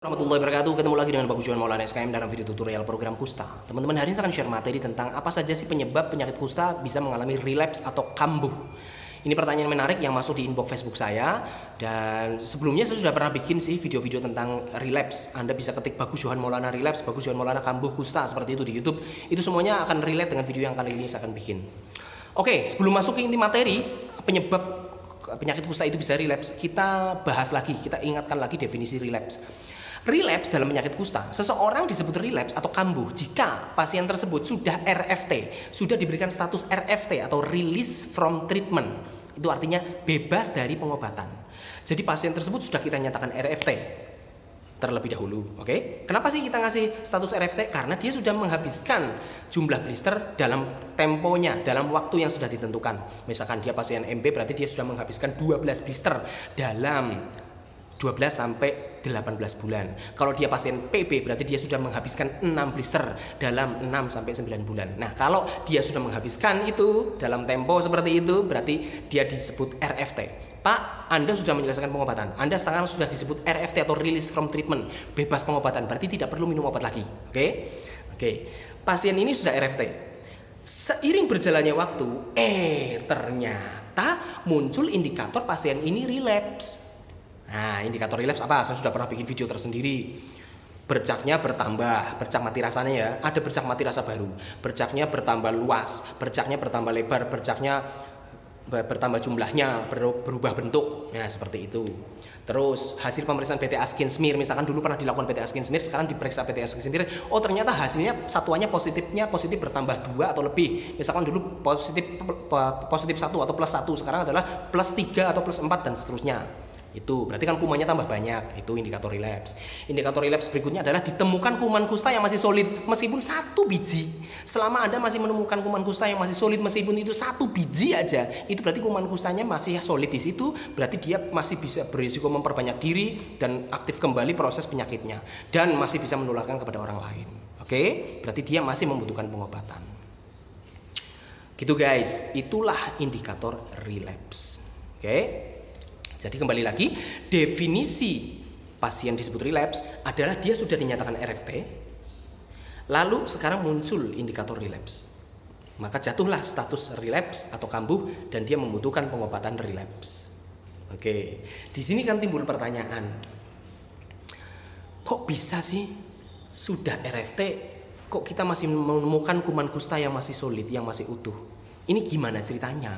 Warahmatullahi wabarakatuh. Ketemu lagi dengan Bagus Johan Maulana SKM dalam video tutorial program kusta. Teman-teman, hari ini saya akan share materi tentang apa saja sih penyebab penyakit kusta bisa mengalami relapse atau kambuh. Ini pertanyaan menarik yang masuk di inbox Facebook saya, dan sebelumnya saya sudah pernah bikin sih video-video tentang relapse. Anda bisa ketik Bagus Johan Maulana relapse, Bagus Johan Maulana kambuh kusta seperti itu di YouTube. Itu semuanya akan relate dengan video yang kali ini saya akan bikin. Oke, sebelum masuk ke inti materi, penyebab penyakit kusta itu bisa relapse, kita bahas lagi, kita ingatkan lagi definisi relapse. Relapse dalam penyakit kusta, seseorang disebut relapse atau kambuh jika pasien tersebut sudah RFT, sudah diberikan status RFT atau release from treatment. Itu artinya bebas dari pengobatan. Jadi pasien tersebut sudah kita nyatakan RFT terlebih dahulu, oke? Kenapa sih kita ngasih status RFT? Karena dia sudah menghabiskan jumlah blister dalam temponya, dalam waktu yang sudah ditentukan. Misalkan dia pasien MB, berarti dia sudah menghabiskan 12 blister dalam 12 sampai 18 bulan. Kalau dia pasien PB, berarti dia sudah menghabiskan 6 blister dalam 6 sampai 9 bulan. Nah, kalau dia sudah menghabiskan itu dalam tempo seperti itu, berarti dia disebut RFT. Pak, Anda sudah menyelesaikan pengobatan. Anda sekarang sudah disebut RFT atau release from treatment, bebas pengobatan, berarti tidak perlu minum obat lagi. Oke. Pasien ini sudah RFT. Seiring berjalannya waktu, ternyata muncul indikator pasien ini relapse. Nah, indikator relapse apa? Saya sudah pernah bikin video tersendiri. Bercaknya bertambah, bercak mati rasanya ya. Ada bercak mati rasa baru. Bercaknya bertambah luas, bercaknya bertambah lebar, bercaknya bertambah jumlahnya, berubah bentuk. Nah, seperti itu. Terus hasil pemeriksaan PTA skin smear, misalkan dulu pernah dilakukan PTA skin smear, sekarang diperiksa PTA skin smear, oh ternyata hasilnya satuannya positif bertambah 2 atau lebih. Misalkan dulu positif 1 atau plus 1, sekarang adalah plus 3 atau plus 4 dan seterusnya. Itu berarti kan kumannya tambah banyak. Itu indikator relapse. Indikator relapse berikutnya adalah ditemukan kuman kusta yang masih solid meskipun 1 biji. Selama Anda masih menemukan kuman kusta yang masih solid meskipun itu 1 biji aja, itu berarti kuman kustanya masih solid di situ, berarti dia masih bisa berisiko memperbanyak diri dan aktif kembali proses penyakitnya dan masih bisa menularkan kepada orang lain. Oke? Berarti dia masih membutuhkan pengobatan. Gitu guys, itulah indikator relapse. Oke? Jadi kembali lagi, definisi pasien disebut relapse adalah dia sudah dinyatakan RFT, lalu sekarang muncul indikator relapse. Maka jatuhlah status relapse atau kambuh dan dia membutuhkan pengobatan relapse. Oke, di sini kan timbul pertanyaan, kok bisa sih sudah RFT, kok kita masih menemukan kuman kusta yang masih solid, yang masih utuh? Ini gimana ceritanya?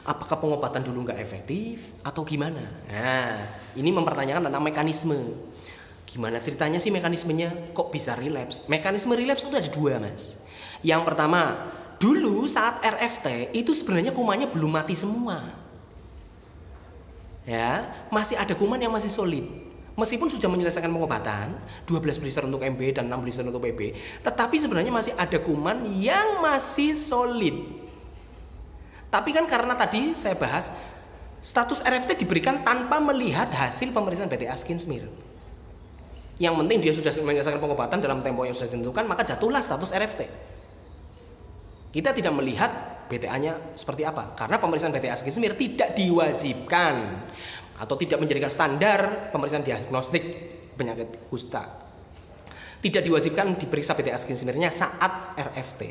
Apakah pengobatan dulu nggak efektif atau gimana? Nah, ini mempertanyakan tentang mekanisme. Gimana ceritanya sih mekanismenya? Kok bisa relapse? Mekanisme relapse itu ada 2, Mas. Yang pertama, dulu saat RFT itu sebenarnya kumannya belum mati semua. Ya, masih ada kuman yang masih solid. Meskipun sudah menyelesaikan pengobatan, 12 blister untuk MB dan 6 blister untuk PB, tetapi sebenarnya masih ada kuman yang masih solid. Tapi kan karena tadi saya bahas, status RFT diberikan tanpa melihat hasil pemeriksaan PTA skin smear. Yang penting dia sudah menyelesaikan pengobatan dalam tempo yang sudah ditentukan, maka jatuhlah status RFT. Kita tidak melihat BTA-nya seperti apa, karena pemeriksaan PTA skin smear tidak diwajibkan atau tidak menjadikan standar pemeriksaan diagnostik penyakit kusta. Tidak diwajibkan diperiksa PTA skin smear-nya saat RFT.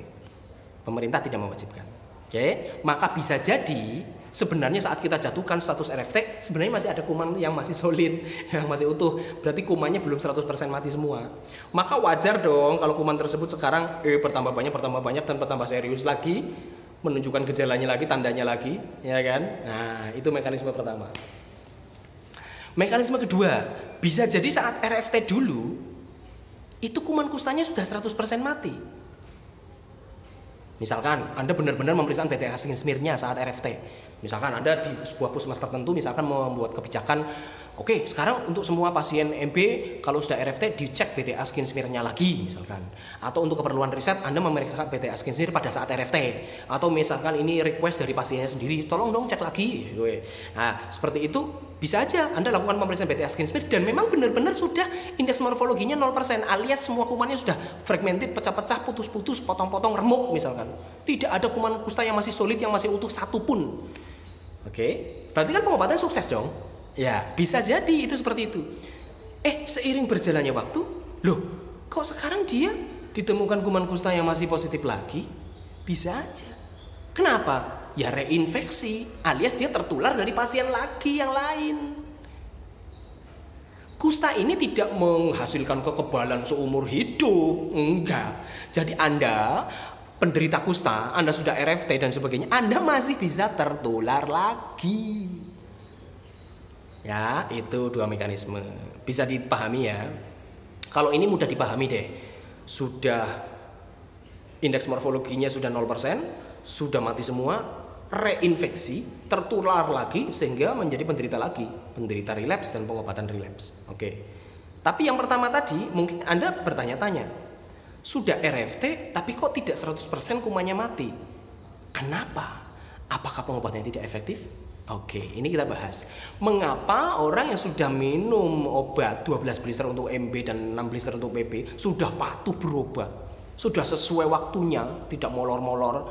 Pemerintah tidak mewajibkan. Oke, maka bisa jadi sebenarnya saat kita jatuhkan status RFT sebenarnya masih ada kuman yang masih solid, yang masih utuh. Berarti kumannya belum 100% mati semua. Maka wajar dong kalau kuman tersebut sekarang bertambah banyak dan bertambah serius lagi, menunjukkan gejalanya lagi, tandanya lagi, ya kan? Nah, itu mekanisme pertama. Mekanisme kedua, bisa jadi saat RFT dulu itu kuman kustanya sudah 100% mati. Misalkan Anda benar-benar pemeriksaan PTA skin smear-nya saat RFT. Misalkan Anda di sebuah puskesmas tertentu misalkan membuat kebijakan, oke, sekarang untuk semua pasien MB kalau sudah RFT dicek PTA skin smear-nya lagi misalkan. Atau untuk keperluan riset Anda memeriksa PTA skin smear pada saat RFT. Atau misalkan ini request dari pasiennya sendiri, tolong dong cek lagi. Nah, seperti itu bisa aja Anda lakukan pemeriksaan PTA skin smear dan memang benar-benar sudah indeks morfologinya 0%, alias semua kumannya sudah fragmented, pecah-pecah, putus-putus, potong-potong, remuk misalkan. Tidak ada kuman kusta yang masih solid, yang masih utuh satu pun. Oke, berarti kan pengobatan sukses dong. Ya, bisa jadi itu seperti itu. Seiring berjalannya waktu, loh, kok sekarang dia ditemukan kuman kusta yang masih positif lagi? Bisa aja. Kenapa? Ya reinfeksi, alias dia tertular dari pasien lagi yang lain. Kusta ini tidak menghasilkan kekebalan seumur hidup, enggak. Jadi Anda penderita kusta, Anda sudah RFT dan sebagainya, Anda masih bisa tertular lagi. Ya, itu 2 mekanisme. Bisa dipahami ya. Kalau ini mudah dipahami deh. Sudah indeks morfologinya sudah 0%, sudah mati semua, reinfeksi, tertular lagi sehingga menjadi penderita lagi, penderita relapse dan pengobatan relapse. Oke. Tapi yang pertama tadi mungkin Anda bertanya-tanya, sudah RFT tapi kok tidak 100% kumannya mati? Kenapa? Apakah pengobatannya tidak efektif? Oke, ini kita bahas. Mengapa orang yang sudah minum obat 12 blister untuk MB dan 6 blister untuk PP sudah patuh berobat, sudah sesuai waktunya, tidak molor-molor,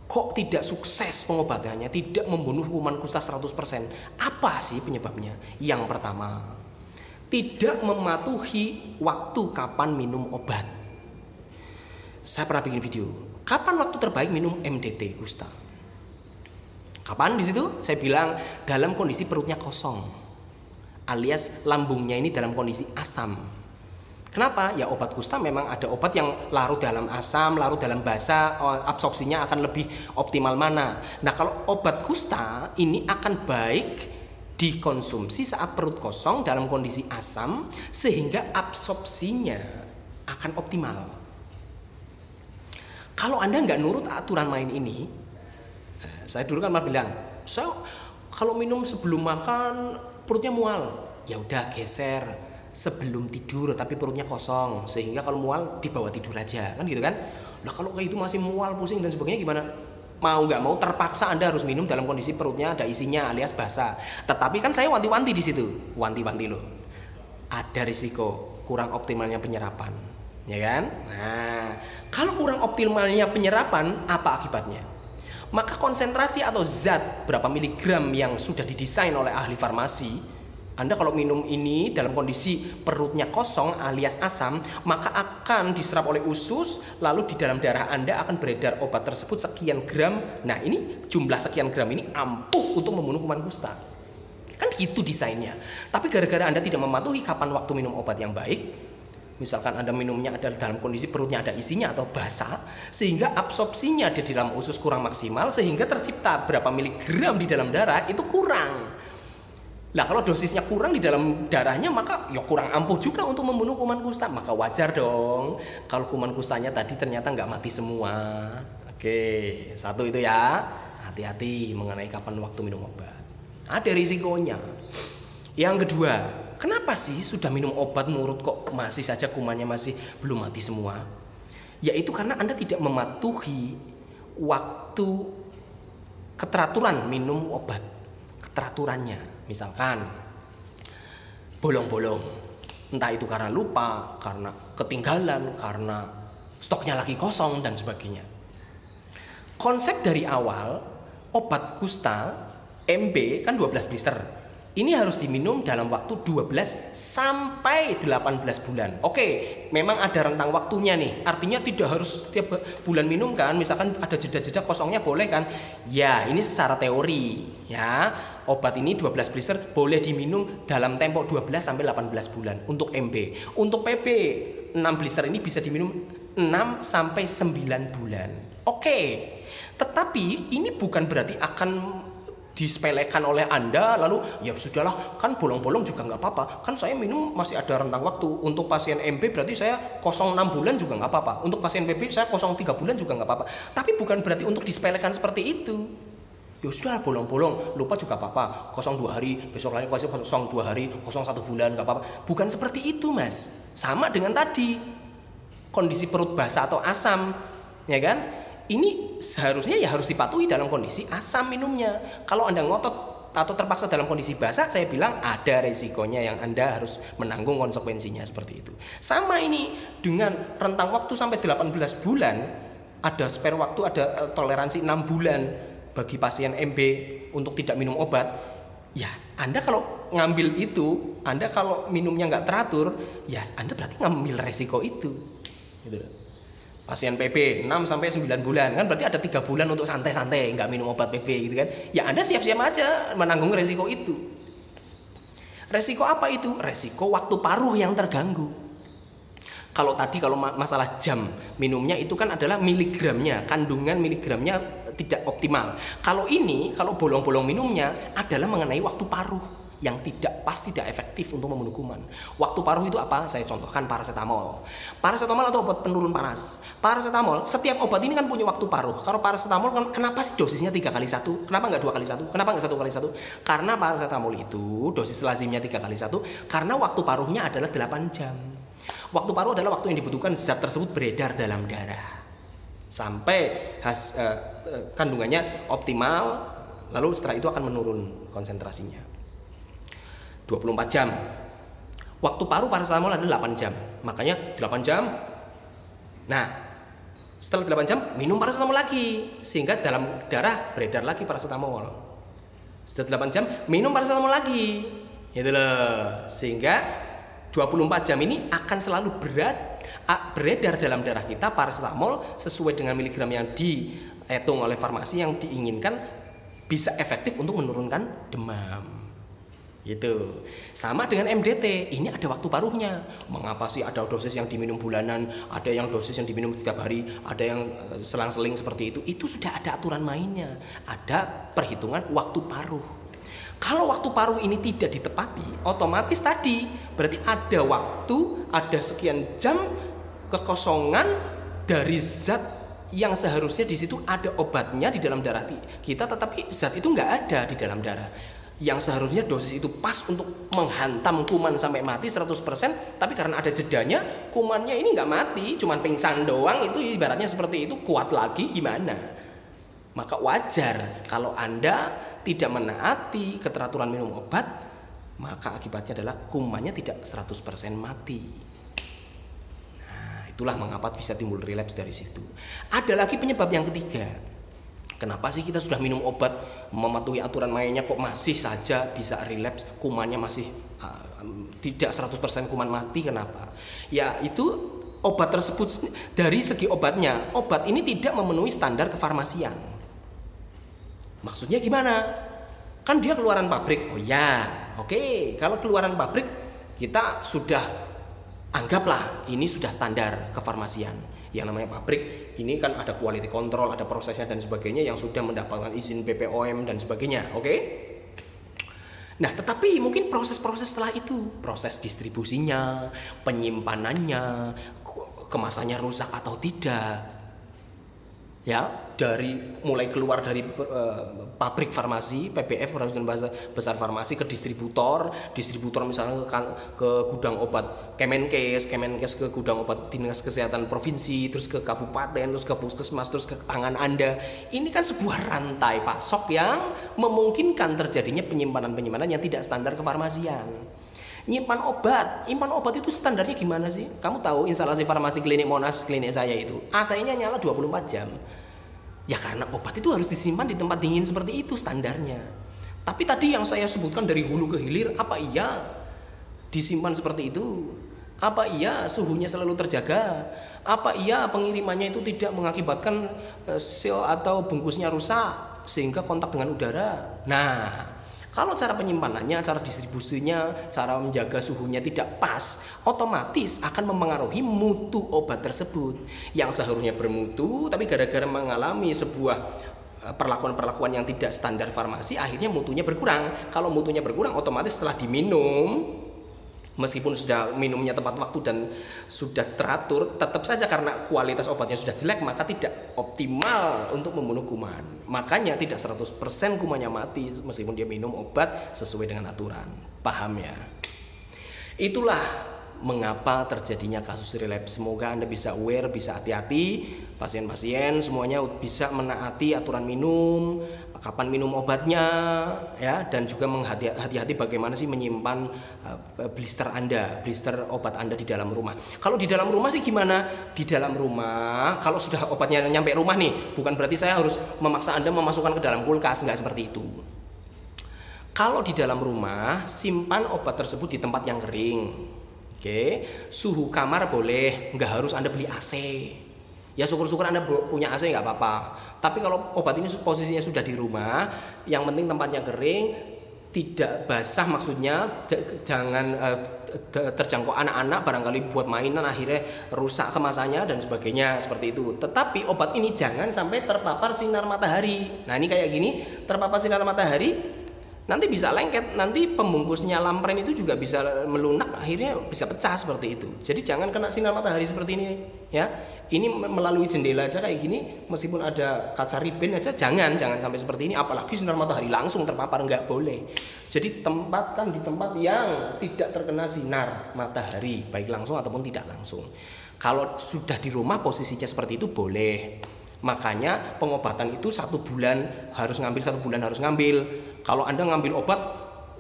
kok tidak sukses pengobatannya, tidak membunuh kuman kusta 100%? Apa sih penyebabnya? Yang pertama, tidak mematuhi waktu kapan minum obat. Saya pernah bikin video, kapan waktu terbaik minum MDT kusta? Kapan di situ? Saya bilang dalam kondisi perutnya kosong, alias lambungnya ini dalam kondisi asam. Kenapa? Ya obat kusta memang ada obat yang larut dalam asam, larut dalam basa, absorpsinya akan lebih optimal mana. Nah kalau obat kusta ini akan baik dikonsumsi saat perut kosong dalam kondisi asam sehingga absorpsinya akan optimal. Kalau Anda nggak nurut aturan main ini, saya dulu kan malah bilang, saya kalau minum sebelum makan perutnya mual, ya udah geser sebelum tidur tapi perutnya kosong, sehingga kalau mual dibawa tidur aja, kan gitu kan? Nah kalau kayak itu masih mual, pusing dan sebagainya gimana? Mau nggak mau terpaksa Anda harus minum dalam kondisi perutnya ada isinya alias basah. Tetapi kan saya wanti-wanti di situ, wanti-wanti loh. Ada risiko kurang optimalnya penyerapan, ya kan? Nah kalau kurang optimalnya penyerapan, apa akibatnya? Maka konsentrasi atau zat berapa miligram yang sudah didesain oleh ahli farmasi, Anda kalau minum ini dalam kondisi perutnya kosong alias asam, maka akan diserap oleh usus, lalu di dalam darah Anda akan beredar obat tersebut sekian gram. Nah ini jumlah sekian gram ini ampuh untuk membunuh kuman kusta. Kan gitu desainnya. Tapi gara-gara Anda tidak mematuhi kapan waktu minum obat yang baik, misalkan Anda minumnya adalah dalam kondisi perutnya ada isinya atau basah, sehingga absorpsinya di dalam usus kurang maksimal, sehingga tercipta berapa miligram di dalam darah itu kurang. Nah kalau dosisnya kurang di dalam darahnya, maka ya kurang ampuh juga untuk membunuh kuman kusta. Maka wajar dong kalau kuman kustanya tadi ternyata nggak mati semua. Oke, satu itu ya, hati-hati mengenai kapan waktu minum obat. Ada risikonya. Yang kedua, kenapa sih sudah minum obat nurut kok masih saja kumannya masih belum mati semua? Yaitu karena Anda tidak mematuhi waktu keteraturan minum obat. Keteraturannya, misalkan bolong-bolong. Entah itu karena lupa, karena ketinggalan, karena stoknya lagi kosong dan sebagainya. Konsep dari awal obat kusta MB kan 12 blister. Ini harus diminum dalam waktu 12 sampai 18 bulan. Oke, memang ada rentang waktunya nih. Artinya tidak harus setiap bulan minum kan. Misalkan ada jeda-jeda kosongnya boleh kan. Ya, ini secara teori ya. Obat ini 12 blister boleh diminum dalam tempo 12 sampai 18 bulan untuk MB. Untuk PB 6 blister ini bisa diminum 6 sampai 9 bulan. Oke. Tetapi ini bukan berarti akan disepelekan oleh Anda, lalu ya sudahlah, kan bolong-bolong juga nggak apa-apa, kan saya minum masih ada rentang waktu. Untuk pasien MB berarti saya 06 bulan juga nggak apa-apa, untuk pasien PB saya 03 bulan juga nggak apa-apa. Tapi bukan berarti untuk disepelekan seperti itu. Ya sudah, bolong-bolong, lupa juga apa-apa, 02 hari, besok lagi 02 hari, 01 bulan nggak apa-apa. Bukan seperti itu mas. Sama dengan tadi, kondisi perut basah atau asam, ya kan? Ini seharusnya ya harus dipatuhi dalam kondisi asam minumnya. Kalau Anda ngotot atau terpaksa dalam kondisi basah, saya bilang ada resikonya yang Anda harus menanggung konsekuensinya seperti itu. Sama ini dengan rentang waktu sampai 18 bulan, ada spare waktu, ada toleransi 6 bulan bagi pasien MB untuk tidak minum obat. Ya, Anda kalau ngambil itu, Anda kalau minumnya nggak teratur, ya Anda berarti ngambil resiko itu. Gitu. Pasien PB 6 sampai 9 bulan, kan berarti ada 3 bulan untuk santai-santai nggak minum obat PB gitu kan. Ya Anda siap-siap aja menanggung resiko itu. Resiko apa itu? Resiko waktu paruh yang terganggu. Kalau tadi kalau masalah jam minumnya itu kan adalah miligramnya, kandungan miligramnya tidak optimal. Kalau ini, kalau bolong-bolong minumnya adalah mengenai waktu paruh yang tidak efektif untuk memenuhi kuman. Waktu paruh itu apa? Saya contohkan paracetamol. Paracetamol atau obat penurun panas. Paracetamol, setiap obat ini kan punya waktu paruh. Kalau paracetamol kan kenapa sih dosisnya 3x1? Kenapa nggak 2x1? Kenapa nggak 1x1? Karena paracetamol itu dosis lazimnya 3x1 karena waktu paruhnya adalah 8 jam. Waktu paruh adalah waktu yang dibutuhkan zat tersebut beredar dalam darah sampai kandungannya optimal, lalu setelah itu akan menurun konsentrasinya. 24 jam. Waktu paruh paracetamol adalah 8 jam. Makanya 8 jam. Nah, setelah 8 jam minum paracetamol lagi sehingga dalam darah beredar lagi paracetamol. Setelah 8 jam minum paracetamol lagi. Gitu loh. Sehingga 24 jam ini akan selalu beredar dalam darah kita paracetamol sesuai dengan miligram yang dihitung oleh farmasi yang diinginkan bisa efektif untuk menurunkan demam. Gitu. Sama dengan MDT, ini ada waktu paruhnya. Mengapa sih ada dosis yang diminum bulanan, ada yang dosis yang diminum setiap hari, ada yang selang-seling seperti itu? Itu sudah ada aturan mainnya. Ada perhitungan waktu paruh. Kalau waktu paruh ini tidak ditepati, otomatis tadi berarti ada waktu, ada sekian jam kekosongan dari zat yang seharusnya di situ ada obatnya di dalam darah kita, tetapi zat itu nggak ada di dalam darah. Yang seharusnya dosis itu pas untuk menghantam kuman sampai mati 100%, tapi karena ada jedanya, kumannya ini nggak mati, cuman pingsan doang, itu ibaratnya seperti itu, kuat lagi gimana? Maka wajar kalau Anda tidak menaati keteraturan minum obat, maka akibatnya adalah kumannya tidak 100% mati. Nah, itulah mengapa bisa timbul relapse dari situ. Ada lagi penyebab yang ketiga. Kenapa sih kita sudah minum obat, mematuhi aturan mainnya kok masih saja bisa relapse, kumannya masih tidak 100% kuman mati, kenapa? Ya itu obat tersebut dari segi obatnya, obat ini tidak memenuhi standar kefarmasian. Maksudnya gimana? Kan dia keluaran pabrik. Oh ya, oke. Kalau keluaran pabrik kita sudah anggaplah ini sudah standar kefarmasian. Yang namanya pabrik ini kan ada quality control, ada prosesnya dan sebagainya yang sudah mendapatkan izin BPOM dan sebagainya, oke? Nah, tetapi mungkin proses-proses setelah itu, proses distribusinya, penyimpanannya, kemasannya rusak atau tidak, ya, dari mulai keluar dari pabrik farmasi, PBF, Perusahaan Besar Farmasi, ke distributor misalnya ke gudang obat Kemenkes ke gudang obat Dinas Kesehatan Provinsi, terus ke kabupaten, terus ke puskesmas, terus ke tangan Anda. Ini kan sebuah rantai pasok yang memungkinkan terjadinya penyimpanan yang tidak standar kefarmasian. Nyimpan obat itu standarnya gimana sih? Kamu tahu instalasi farmasi klinik Monas, klinik saya itu AC-nya nyala 24 jam. Ya karena obat itu harus disimpan di tempat dingin seperti itu standarnya. Tapi tadi yang saya sebutkan dari hulu ke hilir, apa iya disimpan seperti itu? Apa iya suhunya selalu terjaga? Apa iya pengirimannya itu tidak mengakibatkan seal atau bungkusnya rusak sehingga kontak dengan udara? Nah, kalau cara penyimpanannya, cara distribusinya, cara menjaga suhunya tidak pas, otomatis akan mempengaruhi mutu obat tersebut. Yang seharusnya bermutu, tapi gara-gara mengalami sebuah perlakuan-perlakuan yang tidak standar farmasi, akhirnya mutunya berkurang. Kalau mutunya berkurang, otomatis setelah diminum, meskipun sudah minumnya tepat waktu dan sudah teratur, tetap saja karena kualitas obatnya sudah jelek, maka tidak optimal untuk membunuh kuman. Makanya tidak 100% kumannya mati meskipun dia minum obat sesuai dengan aturan. Paham ya? Itulah mengapa terjadinya kasus relapse. Semoga Anda bisa aware, bisa hati-hati, pasien-pasien semuanya bisa menaati aturan minum, kapan minum obatnya, ya, dan juga hati-hati bagaimana sih menyimpan blister obat Anda di dalam rumah. Kalau di dalam rumah sih gimana? Di dalam rumah, kalau sudah obatnya nyampe rumah nih, bukan berarti saya harus memaksa Anda memasukkan ke dalam kulkas, nggak seperti itu. Kalau di dalam rumah, simpan obat tersebut di tempat yang kering. Oke, suhu kamar boleh, nggak harus Anda beli AC. Ya syukur-syukur Anda punya AC nggak apa-apa. Tapi kalau obat ini posisinya sudah di rumah, yang penting tempatnya kering, tidak basah, maksudnya jangan terjangkau anak-anak, barangkali buat mainan akhirnya rusak kemasannya dan sebagainya seperti itu. Tetapi obat ini jangan sampai terpapar sinar matahari. Nah ini kayak gini, terpapar sinar matahari nanti bisa lengket, nanti pembungkusnya lampren itu juga bisa melunak, akhirnya bisa pecah seperti itu. Jadi jangan kena sinar matahari seperti ini ya. Ini melalui jendela aja kayak gini, meskipun ada kaca riben aja jangan sampai seperti ini, apalagi sinar matahari langsung terpapar, nggak boleh. Jadi tempatkan di tempat yang tidak terkena sinar matahari, baik langsung ataupun tidak langsung. Kalau sudah di rumah posisinya seperti itu boleh. Makanya pengobatan itu 1 bulan harus ngambil, 1 bulan harus ngambil. Kalau Anda ngambil obat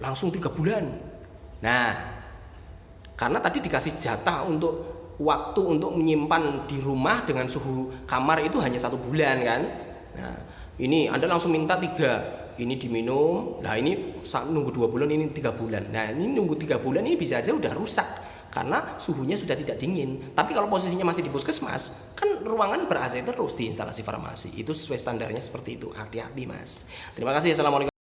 langsung 3 bulan. Nah, karena tadi dikasih jatah untuk waktu untuk menyimpan di rumah dengan suhu kamar itu hanya 1 bulan kan. Nah, ini Anda langsung minta 3, ini diminum. Nah, ini nunggu 2 bulan, ini 3 bulan. Nah, ini nunggu 3 bulan ini bisa aja udah rusak karena suhunya sudah tidak dingin. Tapi kalau posisinya masih di puskesmas, kan ruangan ber AC terus di instalasi farmasi. Itu sesuai standarnya seperti itu. Hati-hati Mas. Terima kasih. Assalamualaikum.